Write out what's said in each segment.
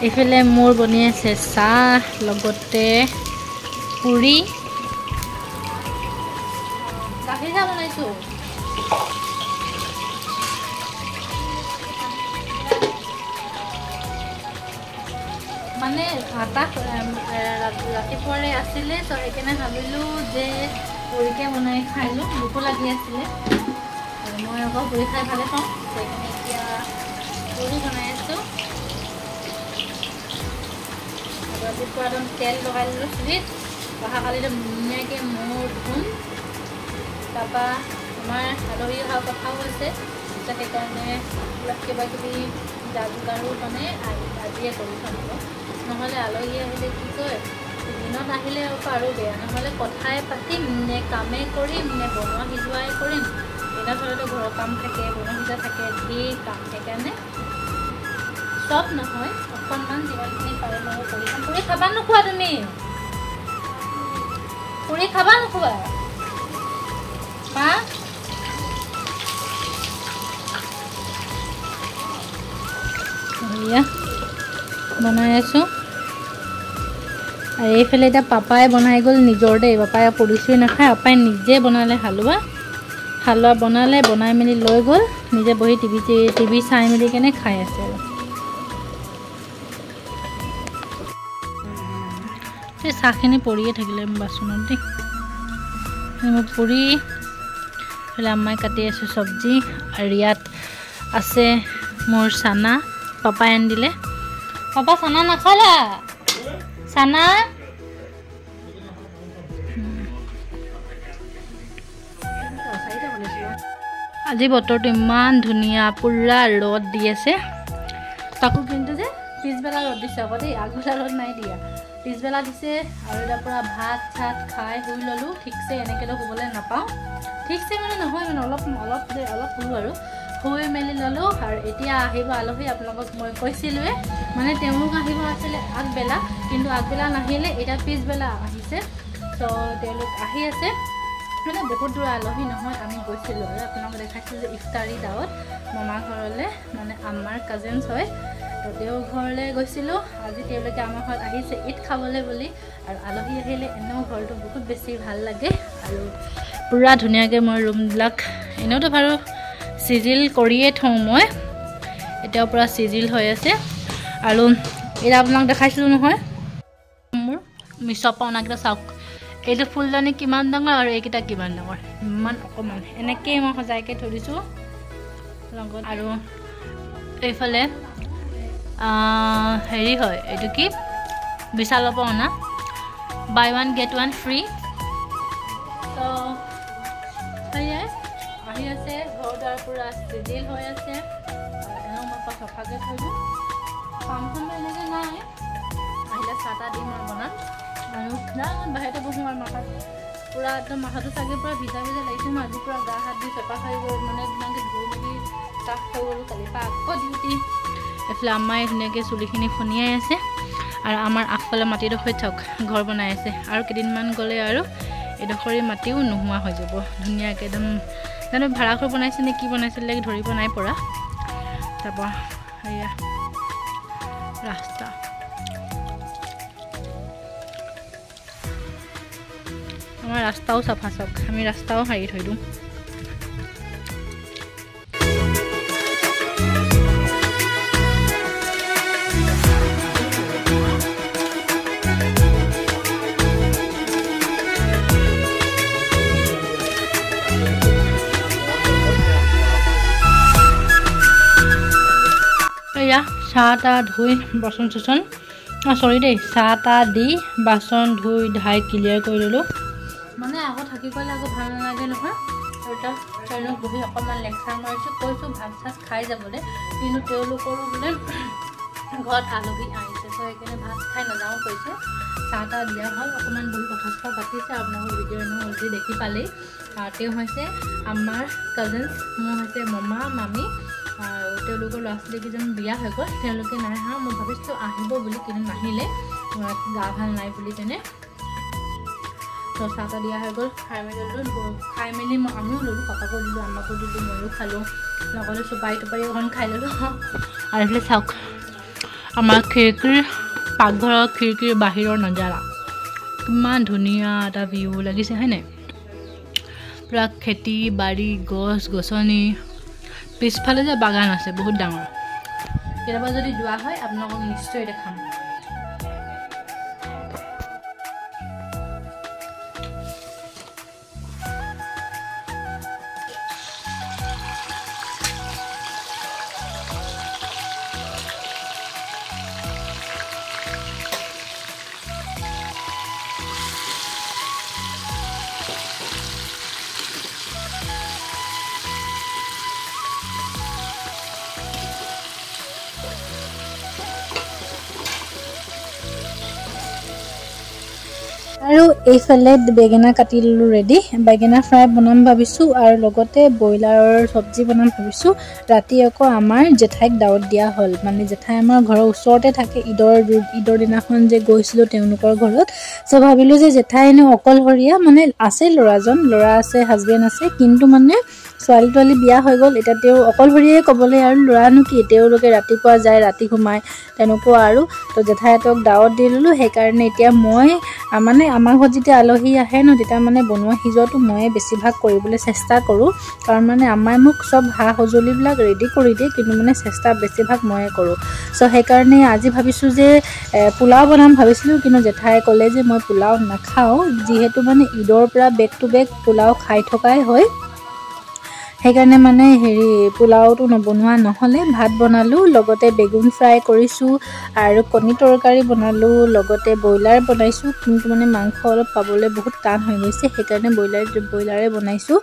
এইফালে মোৰ বনি আছে চাহ লগতে পুৰি গাখীৰ চাহ বনাইছো মানে আটা ৰাতিপুৱাৰে আছিলে তো সেইকাৰণে ভাবিলোঁ যে পুৰিকে বনাই খাইলোঁ ভোকো লাগি আছিলে আৰু মই আকৌ পুৰি খাই ভালে পাওঁ সেইকাৰণে এতিয়া পুৰি বনাই আছোঁ ৰাতিপুৱা একদম তেল লগাই দিলোঁ চুলিত অহাকালি ধুনীয়াকৈ মূৰ ধুম তাৰপৰা আমাৰ আলহী অহা কথাও আছে সেইকাৰণে অলপ কিবা কিবি যা যোগাৰো মানে আজিয়ে কৰি থ'ব নহ'লে আলহী আহিলে কি কয় দিনত আহিলে আৰু বেয়া নহ'লে কথাই পাতিম নে কামেই কৰিম নে বনোৱা সিজোৱাই কৰিম দিনত হ'লেতো ঘৰৰ কাম থাকে বনোৱা সিজোৱা থাকে ধেৰ কাম সেইকাৰণে চব নহয় অকণমান যিমানখিনি পাৰে মই কৰি খাম পুৰি খাবা নোখোৱা তুমি পুৰি খাবা নোখোৱা পা এয়া বনাই আছোঁ আৰু এইফালে এতিয়া পাপাই বনাই গ'ল নিজৰ দেই পাপাই পৰিচয় নাখায় পাপাই নিজে বনালে হালোৱা বনালে বনাই মেলি লৈ গ'ল নিজে বহি টিভি চাই মেলি কেনে খাই আছে আৰু এই চাহখিনি পৰিয়ে থাকিলে বাচনত দেই মই পুৰি এইফালে আম্মাই কাটি আছোঁ চব্জি আৰু ইয়াত আছে মোৰ চানা পাপাই আনি দিলে পাপা চানা নাখালা চানা আজি বতৰটো ইমান ধুনীয়া পুৰা ৰ'দ দি আছে তাকো কিন্তু যে পিছবেলা ৰ'দ দিছে আকৌ দেই আগবেলা ৰ'দ নাই দিয়া পিছবেলা দিছে আৰু এতিয়া পূৰা ভাত চাত খাই শুই ল'লোঁ ঠিকছে এনেকৈতো শুবলৈ নাপাওঁ ঠিকছে মানে নহয় মানে অলপ শুলোঁ আৰু শুই মেলি ল'লোঁ আৰু এতিয়া আহিব আলহী আপোনালোকক মই কৈছিলোঁৱে মানে তেওঁলোক আহিব আছিলে আগবেলা কিন্তু আগবেলা নাহিলে এতিয়া পিছবেলা আহিছে তো তেওঁলোক আহি আছে মানে বহুত দূৰ আলহী নহয় আমি গৈছিলোঁ আৰু আপোনালোকক দেখাইছিলোঁ যে ইফতাৰী দাৱত মামা ঘৰলৈ মানে আমাৰ কাজিনছ হয় তো তেওঁ ঘৰলৈ গৈছিলোঁ আজি তেওঁলোকে আমাৰ ঘৰত আহিছে ঈদ খাবলৈ বুলি আৰু আলহী আহিলে এনেও ঘৰটো বহুত বেছি ভাল লাগে আৰু পূৰা ধুনীয়াকৈ মই ৰুমবিলাক এনেওতো বাৰু চিজিল কৰিয়ে থওঁ মই এতিয়াও পূৰা চিজিল হৈ আছে আৰু এতিয়া আপোনাক দেখাইছিলোঁ নহয় মোৰ মিছৰ পৰা অনাকেইটা চাওক এইটো ফুলদানি কিমান ডাঙৰ আৰু এইকেইটা কিমান ডাঙৰ ইমান অকণমান এনেকৈয়ে মই সজাইকৈ থৈ দিছোঁ লগত আৰু এইফালে হেৰি হয় এইটো কি বিশালৰ পৰা অনা buy one get one free তো সেয়াই আহি আছে ঘৰদাৰ পূৰা চিজিল হৈ আছে এনেও মই চফাকৈ থৈ দিওঁ কামখন এনেকৈ নাই আহিলে চাহ তাহ দিম আৰু বনাম আৰু বাহিৰতে বহোঁ আৰু মাথাত পূৰা একদম মাথাটো চাগে পূৰা ভিজা লাগিছে মই আজি পূৰা গা হাত দি চেপা খাই গ'ল মানে ধুনীয়াকৈ ধুই মেলি চাহ খাই গ'লোঁ কালিৰ পৰা আকৌ ডিউটি এইফালে আম্মাই ধুনীয়াকৈ চুলিখিনি ফনিয়াই আছে আৰু আমাৰ আগফালে মাটিডোখৰত চাওক ঘৰ বনাই আছে আৰু কেইদিনমান গ'লে আৰু এইডোখৰি মাটিও নোহোৱা হৈ যাব ধুনীয়াকৈ একদম জানো ভাড়াঘৰ বনাইছে নে কি বনাইছিলে ধৰিব নাই পৰা তাৰপৰা সেয়া ৰাস্তা আমাৰ ৰাস্তাও চাফা চাওক আমি ৰাস্তাও সাৰি থৈ দিওঁ চাহ তাহ ধুই বাচন চাচন চৰি দেই চাহ তাহ দি বাচন ধুই ধাই ক্লিয়াৰ কৰি ল'লোঁ মানে আকৌ থাকি গ'লে আকৌ ভাল নালাগে নহয় আৰু এতিয়া তেওঁলোক বহি অকণমান লেকচাৰ মাৰিছোঁ কৈছোঁ ভাত চাত খাই যাবলৈ কিন্তু তেওঁলোকৰো বোলে ঘৰত আলহী আহিছে তো সেইকাৰণে ভাত খাই নাযাওঁ কৈছে চাহ তাহ দিয়া হ'ল অকণমান বহি কথা চথা পাতিছে আপোনালোকৰ ভিডিঅ' এনেও অলৰেডি দেখি পালেই তেওঁ হৈছে আমাৰ কাজিনছ মোৰ হৈছে মামা মামী আৰু তেওঁলোকৰ ল'ৰা ছোৱালীকেইজন বিয়া হৈ গ'ল তেওঁলোকে নাই অহা মই ভাবিছোঁ আহিব বুলি কিন্তু নাহিলে গা ভাল নাই বুলি কেনে তো চাহ তাহ দিয়া হৈ গ'ল খাই মেলি মই আমিও ল'লোঁ পাপাকো দিলোঁ আমাকো দিলোঁ ময়ো খালোঁ লগতে চুপাৰি টুপাৰি অকণ খাই ল'লোঁ আৰু এইফালে চাওক আমাৰ খিৰিকীৰ পাকঘৰৰ খিৰিকীৰ বাহিৰৰ নজাৰা কিমান ধুনীয়া এটা ভিউ লাগিছে হয় নাই পুৰা খেতি বাৰী গছ গছনি পিছফালে যে বাগান আছে বহুত ডাঙৰ কেতিয়াবা যদি যোৱা হয় আপোনালোকক নিশ্চয় দেখাম আৰু এইফালে বেগেনা কাটি ললো ৰেডি বেগেনা ফ্ৰাই বনাম ভাবিছো আৰু লগতে বইলাৰৰ সবজি বনাম ভাবিছো ৰাতি আকৌ আমাৰ জেঠাইক দাৱত দিয়া হল মানে জেঠাই আমাৰ ঘৰৰ ওচৰতে থাকে ঈদৰ দিনাখন যে গৈছিলো তেওঁলোকৰ ঘৰত সো ভাবিলো যে জেঠাই এনে অকলহৰীয়া মানে আছে ল'ৰা আছে হাজবেণ্ড আছে কিন্তু মানে ছোৱালী বিয়া হৈ গল এটা তেও অকলহৰীয়ে কবলে আৰু ল'ৰানো কি তেওঁলোকে ৰাতিপুৱা যায় ৰাতি ঘুমায় তেনেকুৱা আৰু তো জেঠাইতক দাৱত দিললো সেই কাৰণে এতিয়া মই মানে আমাৰ ঘৰত যেতিয়া আলহী আহে ন তেতিয়া মানে বনোৱা হিজোৱাটো মই বেছিভাগ কৰিবলৈ চেষ্টা কৰো কাৰণ মানে আমাৰ মোক সব সজুলিবিলাক ৰেডি কৰি দিয়ে কিন্তু মানে চেষ্টা বেছিভাগ ময়ে কৰো সো সেই কাৰণে আজি ভাবিছো যে পোলাও বনাম ভাবিছিলো কিন্তু জেঠাই ক'লে যে মই পোলাও নাখাও যিহেতু মানে ঈদৰ পৰা বেক টু বেক পোলাও খাই থকাই হয় সেইকাৰণে মানে হেৰি পোলাওটো নবনোৱা নহলে ভাত বনালো লগতে বেগুন ফ্ৰাই কৰিছো আৰু কণী তৰকাৰী বনালো লগতে বইলাৰ বনাইছো কিন্তু মানে মাংস অলপ পাবলৈ বহুত টান হৈ গৈছে সেইকাৰণে বইলাৰে বনাইছো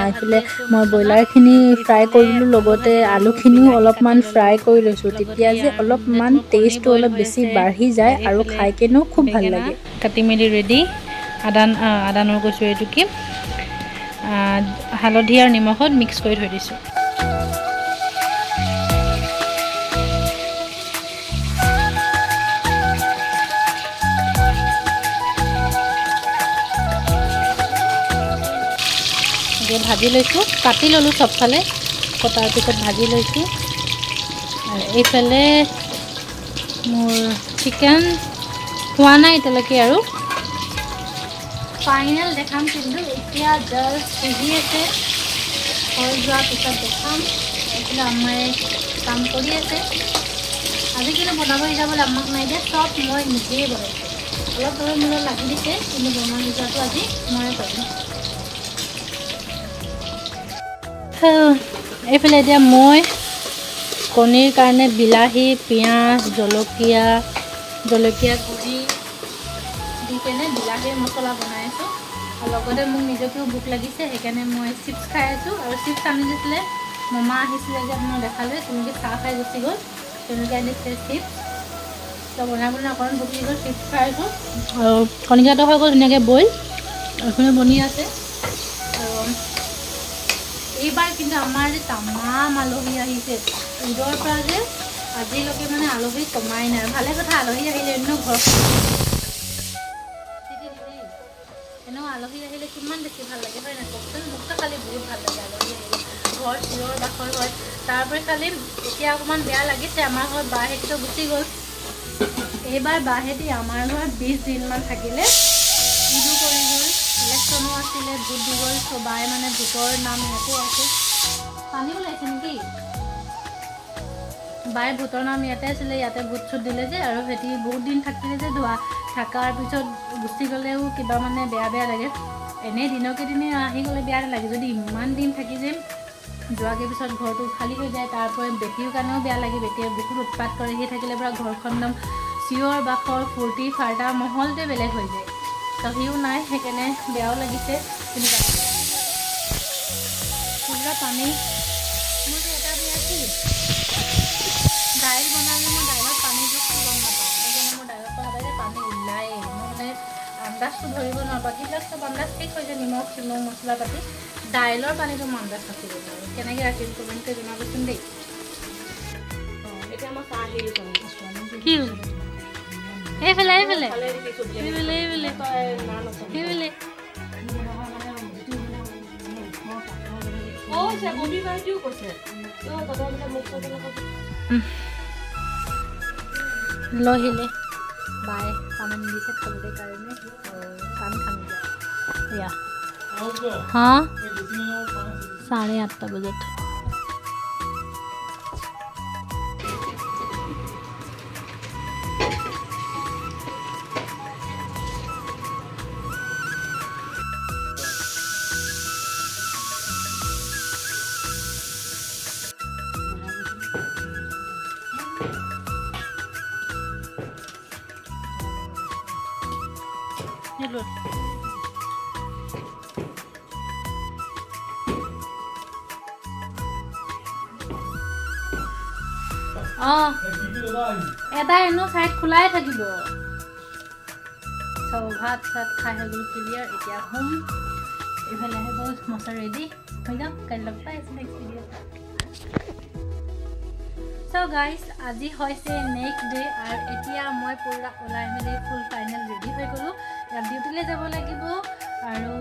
ইফালে মই বইলাৰখিনি ফ্ৰাই কৰিলো লগতে আলুখিনিও অলপমান ফ্ৰাই কৰি লৈছো তেতিয়া যে অলপমান টেষ্টটো অলপ বেছি বাঢ়ি যায় আৰু খাই কেনো খুব ভাল লাগে কাটি মেলি ৰেডি আদানৰ কৈছো এইটো কি হালধি আৰু নিমখত মিক্স কৰি থৈ দিছো ভাজি লৈছো কাটি ললো সবফালে কটাৰ পিছত ভাজি লৈছো আৰু এইফালে মোৰ চিকেন হোৱা নাই এতিয়ালৈকে আৰু ফাইনেল দেখাম কিন্তু এতিয়া জাস্ট সিজি আছে হৈ যোৱাৰ পিছত দেখাম এইফালে আম্মাই কাম কৰি আছে আজি কিন্তু বনাব শিকাবলৈ আমাক নাই দিয়া চব মই নিজেই বনাইছোঁ অলপ মূলত লাগি দিছে কিন্তু বনোৱা শিকাটো আজি মই কৰিম এইফালে এতিয়া মই কণীৰ কাৰণে বিলাহী পিঁয়াজ জলকীয়া গুড়ি দি কেনে বিলাহীৰ মছলা বনাই আছোঁ আৰু লগতে মোক নিজকেও ভোক লাগিছে সেইকাৰণে মই চিপছ খাই আছোঁ আৰু চিপছ আনি দিছিলে মামা আহিছিলে যে মই দেখালোৱে তেনেকৈ চাহ খাই গুচি গ'ল তেনেকৈ আনিছিলে চিপছ তো বনাবলৈ অকণমান ভোক লাগি গ'ল চিপছ খাই আছোঁ আৰু কণীকাটো হৈ গ'ল ধুনীয়াকৈ বইল এইখনে বনি আছে আৰু এইবাৰ কিন্তু আমাৰ যে তামাম আলহী আহিছে ঈদৰ পৰা যে আজিলৈকে মানে আলহী কমাই নাই ভালে কথা আলহী আহিলে এনেও ঘৰখন এনেও আলহী আহিলে কিমান বেছি ভাল লাগে হয় নাই কওকচোন মোকতো খালি বহুত ভাল লাগে আলহী আহিলে ঘৰ চিঞৰ বাখৰ হয় তাৰপৰা খালি এতিয়া অকণমান বেয়া লাগিছে আমাৰ ঘৰত বাহেঁতিতো গুচি গ'ল এইবাৰ বাহেঁতি আমাৰ ঘৰত 20 দিনমান থাকিলে ঈদো কৰি গ'ল ইলেকশ্যনো আছিলে ভোট দি গ'ল সবাই মানে ভোটৰ নাম ইয়াতো আছে পানী ওলাইছে নেকি বাই ভোটৰ নাম ইয়াতে আছিলে ইয়াতে ভোট চুট দিলে যে আৰু সেটি বহুত দিন থাকিলে যে থাকাৰ পিছত গুচি গ'লেও কিবা মানে বেয়া লাগে এনেই দিনকে দিনে আহি গ'লে বেয়া নালাগে যদি ইমান দিন থাকি যে যোৱাগে পিছত ঘৰটো খালী হৈ যায় তাৰপৰা বেটিৰ কাৰণেও বেয়া লাগে বেটিয়ে বহুত উৎপাত কৰে সি থাকিলে পৰা ঘৰখন একদম চিঞৰ বাখৰ ফূৰ্তি ফাৰ্তা মহলতে বেলেগ হৈ যায় তো সিও নাই সেইকাৰণে বেয়াও লাগিছে কিন্তু পুৰা পানী মোৰ এটা বেয়া কি দাইল বনালে মই দাইলত পানী জোখটো গম নাপাওঁ সেইকাৰণে মোৰ দাইলত সদায় পানী ওলায়ে মই মানে আন্দাজটো ধৰিব নোৱাৰোঁ বাকীবিলাক চব আন্দাজ ঠিক হৈ যায় নিমখ চিমখ মছলা পাতি দাইলৰ পানীটো মই আন্দাজ ৰাখিব নোৱাৰোঁ কেনেকৈ ৰাখিম কমেণ্টকৈ জনাবচোন দেই এতিয়া মই চাহ আহি কি এইফালে লহিলে বাই পানী দিছে খাবলৈ কাৰণে পান খাম দিয়া হা 8:30 বজাত Hello. এটা এনো সাইড খোলাই থাকিব সব ভাত সাত খাই হৈ গ'ল ক্লিয়াৰ এতিয়া হোম এইফালে আহি গ'ল মচা ৰেডি হৈ যাম কাইলৈ লগ পাই আছোঁ নেক্সট ভিডিঅ'ত So guys, আজি হৈছে নেক্সট ডে আৰু এতিয়া মই পুৰা ওলাই মেলি ফুল ফাইনেল ৰেডি হৈ গ'লো ডিউটিলৈ যাব লাগিব আৰু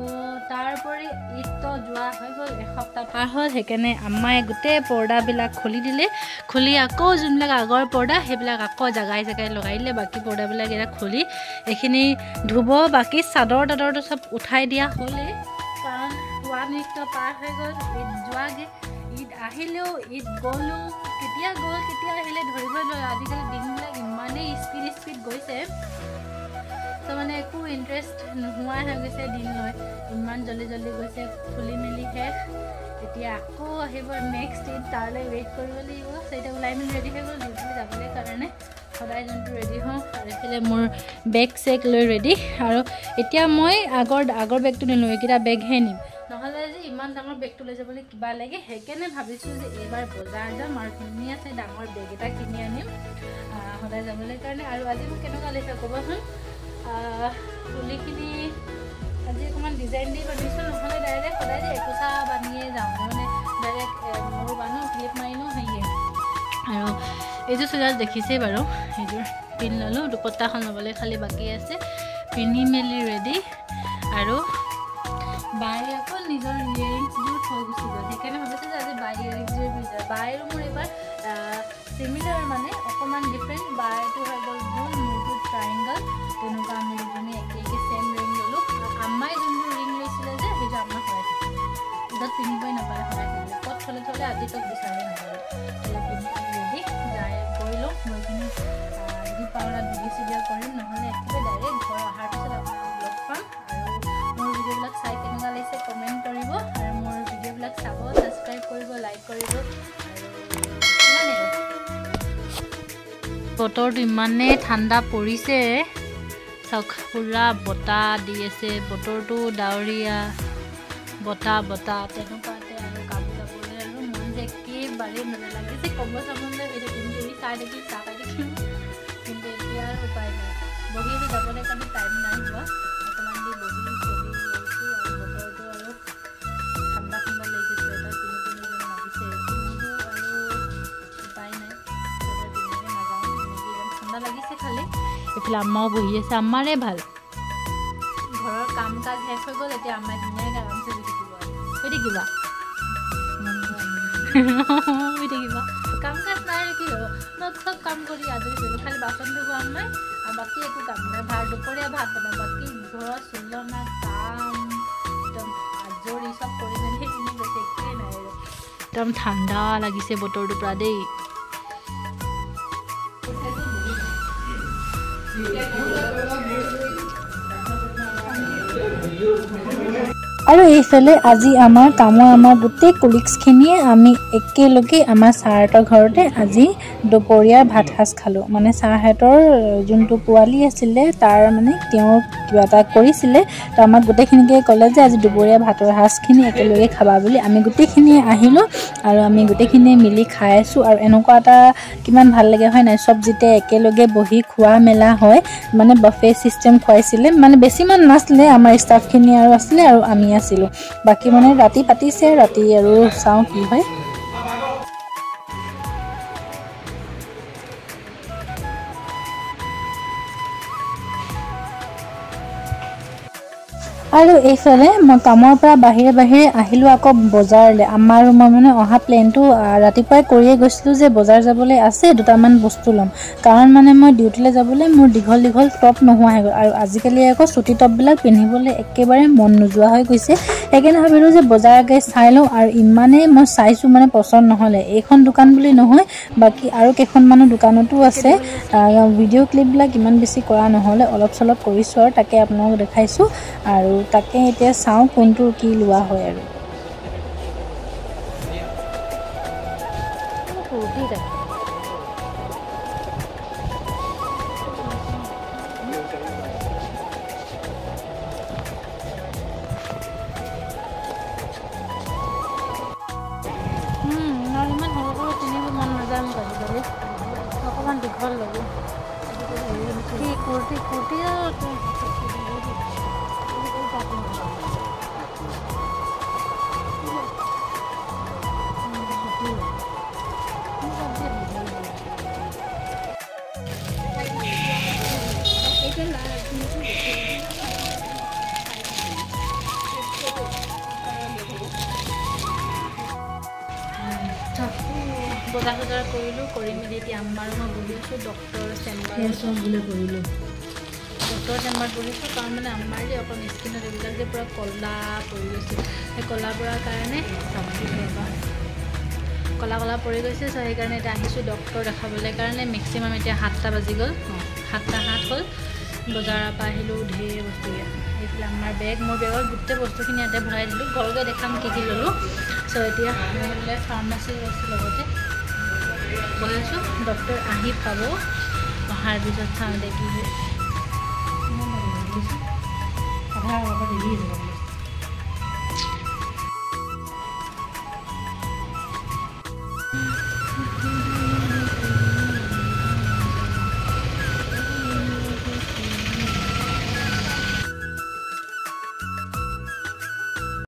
তাৰপৰে ঈদ তো যোৱা হৈ গ'ল এসপ্তাহ পাৰ হ'ল সেইকাৰণে আম্মাই গোটেই পৰ্দাবিলাক খুলি দিলে খুলি আকৌ যোনবিলাক আগৰ পৰ্দা সেইবিলাক আকৌ জাগাই জাগাই লগাই দিলে বাকী পৰ্দাবিলাক এৰা খুলি এইখিনি ধুব বাকী চাদৰ তাদৰটো সব উঠাই দিয়া হ'লে কাৰণ 1 উইক তো পাৰ হৈ গ'ল ঈদ যোৱাগে ঈদ আহিলেও ঈদ গ'লো কেতিয়া গ'ল কেতিয়া আহিলে ধৰিব নোৱাৰো আজিকালি দিনবিলাক ইমানেই স্পীড গৈছে তো মানে একো ইন্টাৰেস্ট নোহোৱা হৈ গৈছে দিন লৈ ইমান জলদি জলদি গৈছে খুলি মেলি শেষ এতিয়া আকৌ আহিব নেক্সট ঈদ তাৰলৈ ৱেইট কৰিব লাগিব সেইটা ওলাই মেলি ৰেডি হৈ গ'ল ডিউটিলৈ যাবলৈ কাৰণে সদায় যোনটো ৰেডি হওঁ আৰু এইফালে মোৰ বেগ চেক লৈ ৰেডি আৰু এতিয়া মই আগৰ বেগটো নিলোঁ এইকেইটা বেগহে নিম নহ'লে যে ইমান ডাঙৰ বেগটো লৈ যাবলৈ কিবা লাগে সেইকাৰণে ভাবিছোঁ যে এইবাৰ বজাৰ যাম আৰু ধুনীয়া চাই ডাঙৰ বেগ এটা কিনি আনিম সদায় যাবলৈ কাৰণে আৰু আজি মোক কেনেকুৱা লাগিছে ক'বচোন ফুলিখিনি আজি অকণমান ডিজাইন দি বান্ধিছোঁ নহ'লে ডাইৰেক্ট সদায় যে একোচা বান্ধিয়ে যাওঁ মানে ডাইৰেক্ট মোৰ বান্ধো ক্লিপ মাৰি লওঁ সেয়ে আৰু এইযোৰ চুইজাৰ দেখিছেই বাৰু এইযোৰ পিন্ধি ল'লোঁ দুপট্টাখন ল'বলৈ খালি বাকী আছে পিন্ধি মেলি ৰেডি আৰু বাই আকৌ নিজৰ ইয়েৰিংছবোৰ থৈ গুচি গ'ল সেইকাৰণে ভাবিছোঁ যে আজি বাই ইয়েৰিংছযোৰ পিন্ধি বাইৰো মোৰ এইবাৰ চিমিলাৰ মানে অকণমান ডিফাৰেণ্ট বাইটো হৈ গ'ল গোল মোৰটো ট্ৰাইংগল তেনেকুৱা আমি দুজনী একে চেম ৰিং ল'লোঁ আম্মাই যোনটো ৰিং লৈছিলে যে সেইটো আমাৰ সদায় থাকিলে ঈদত পিন্ধিবই নাপালে সদায় থাকিলে ক'ত থ'লে আজি তক বিচাৰি নাপালে পিন্ধি ৰেডি যাই গৈ লওঁ মই এইখিনি যদি পাৰোঁ ভিডিঅ' কৰিম নহ'লে একেবাৰে ডাইৰেক্ট ঘৰ অহাৰ পিছত আপোনালোকক লগ পাম আৰু মোৰ ভিডিঅ'বিলাক চাই কেনেকুৱা লাগিছে কমেণ্ট কৰিব আৰু মোৰ ভিডিঅ'বিলাক চাব ছাবস্ক্ৰাইব কৰিব লাইক কৰিব আৰু বতৰটো ইমানেই ঠাণ্ডা পৰিছে চাওক পুৰা বতাহ দি আছে বতৰটো ডাৱৰীয়া বতাহ তেনেকুৱাতে আৰু কাপোৰ যাবলৈ আৰু মন যে একেবাৰে লাগিছে কম্বল চাবলৈ হৈ থাকিম দেৰি চাই থাকিম চাহ খাই থাকিম কিন্তু এতিয়া আৰু উপায় নাই বহি যাবলৈ কাৰণে টাইম নাই হোৱা অকণমান দি বহি লৈছোঁ আৰু বতৰটো আৰু ঠাণ্ডা লাগিছে চুৱেটাৰ পিন্ধি যেন লাগিছে কিন্তু আৰু উপায় নাই চুৱেটাৰ পিন্ধিকে নাযাওঁ এনেকৈ ইমান ঠাণ্ডা লাগিছে খালি এইফালে আম্মাও বহি আছে আম্মাৰে ভাল ঘৰৰ কাম কাজ শেষ হৈ গ'ল এতিয়া আম্মাই ধুনীয়াকৈ আৰামছে শুই থাকিবা কাম কাজ নাই কি হ'ব মই চব কাম কৰি আজৰি কৰিলোঁ খালি বাচন ধুব আম্মাই আৰু বাকী একো কাম নাই দুপৰীয়া ভাত বনাওঁ বাকী ঘৰৰ চুলনা কাম একদম আজৰি চব কৰি মেলি সেইখিনি গৈছে একোৱেই নাই আৰু একদম ঠাণ্ডা লাগিছে বতৰটো পৰা দেই আৰু এইফালে আজি আমাৰ গোটেই কলিগছখিনিয়ে আমি একেলগে আমাৰ ছাৰহঁতৰ ঘৰতে আজি দুপৰীয়াৰ ভাত সাজ খালোঁ মানে ছাৰহঁতৰ যোনটো পোৱালি আছিলে তাৰ মানে তেওঁ কিবা এটা কৰিছিলে তো আমাক গোটেইখিনিকে ক'লে যে আজি দুপৰীয়া ভাতৰ সাজখিনি একেলগে খাবা বুলি আমি গোটেইখিনিয়ে আহিলোঁ আৰু আমি গোটেইখিনিয়ে মিলি খাই আছোঁ আৰু এনেকুৱা এটা কিমান ভাল লাগে হয় নাই চব যেতিয়া একেলগে বহি খোৱা মেলা হয় মানে বাফে চিষ্টেম খুৱাইছিলে মানে বেছিমান নাছিলে আমাৰ ষ্টাফখিনি আৰু আছিলে আৰু আমি আছিলোঁ বাকী মানে ৰাতি পাতিছে ৰাতি আৰু চাওঁ কি হয় আৰু এইফালে মই কামৰ পৰা বাহিৰে আহিলোঁ আকৌ বজাৰলৈ। আমাৰ মই মানে অহা প্লেনটো ৰাতিপুৱাই কৰিয়ে গৈছিলোঁ যে বজাৰ যাবলৈ আছে, দুটামান বস্তু ল'ম। কাৰণ মানে মই ডিউটিলৈ যাবলৈ মোৰ দীঘল টপ নোহোৱা হৈ গ'ল, আৰু আজিকালি আকৌ চুটি টপবিলাক পিন্ধিবলৈ একেবাৰে মন নোযোৱা হৈ গৈছে। সেইকাৰণে ভাবিলোঁ যে বজাৰ গৈ চাই লওঁ, আৰু ইমানেই মই চাইছোঁ মানে পচন্দ নহ'লে। এইখন দোকান বুলি নহয়, বাকী আৰু কেইখনমানো দোকানতো আছে। ভিডিঅ' ক্লিপবিলাক ইমান বেছি কৰা নহ'লে, অলপ চলপ কৰিছোঁ আৰু তাকে আপোনালোকক দেখাইছোঁ। আৰু তাকে এতিয়া চাওঁ কোনটো কি লোৱা হয় আৰু। ইমান সৰু কিনিব মন নাযায় মোক আজিকালি, অকণমান দীঘল ল'ব। কি কুৰ্তি বজাৰ কৰিলোঁ, কৰি মেলি এতিয়া আমাৰ মই বহি আছোঁ ডক্টৰ চেম্বাৰত কৰিলোঁ। ডক্টৰ চেম্বাৰত বহিছোঁ কাৰণ মানে আমাৰ যে অকণ স্কিনত এইবিলাক যে পূৰা ক'লা পৰি গৈছে, সেই ক'লা পৰাৰ কাৰণে ক'লা পৰি গৈছে। চ' সেইকাৰণে এতিয়া আহিছোঁ ডক্টৰ দেখাবলৈ কাৰণে। মেক্সিমাম এতিয়া 7টা বাজি গ'ল, 7:07 হ'ল। বজাৰৰ পৰা আহিলোঁ, ঢেৰ বস্তু এইফালে আমাৰ মোৰ বেগত গোটেই বস্তুখিনি ইয়াতে ভৰাই দিলোঁ। ঘৰতে দেখাম কি ল'লোঁ। চ' এতিয়া মই ফাৰ্মাচী গৈছোঁ, লগতে বহি আছোঁ। ডক্টৰ আহি পাব, অহাৰ পিছত চাওঁ দে কি হয়।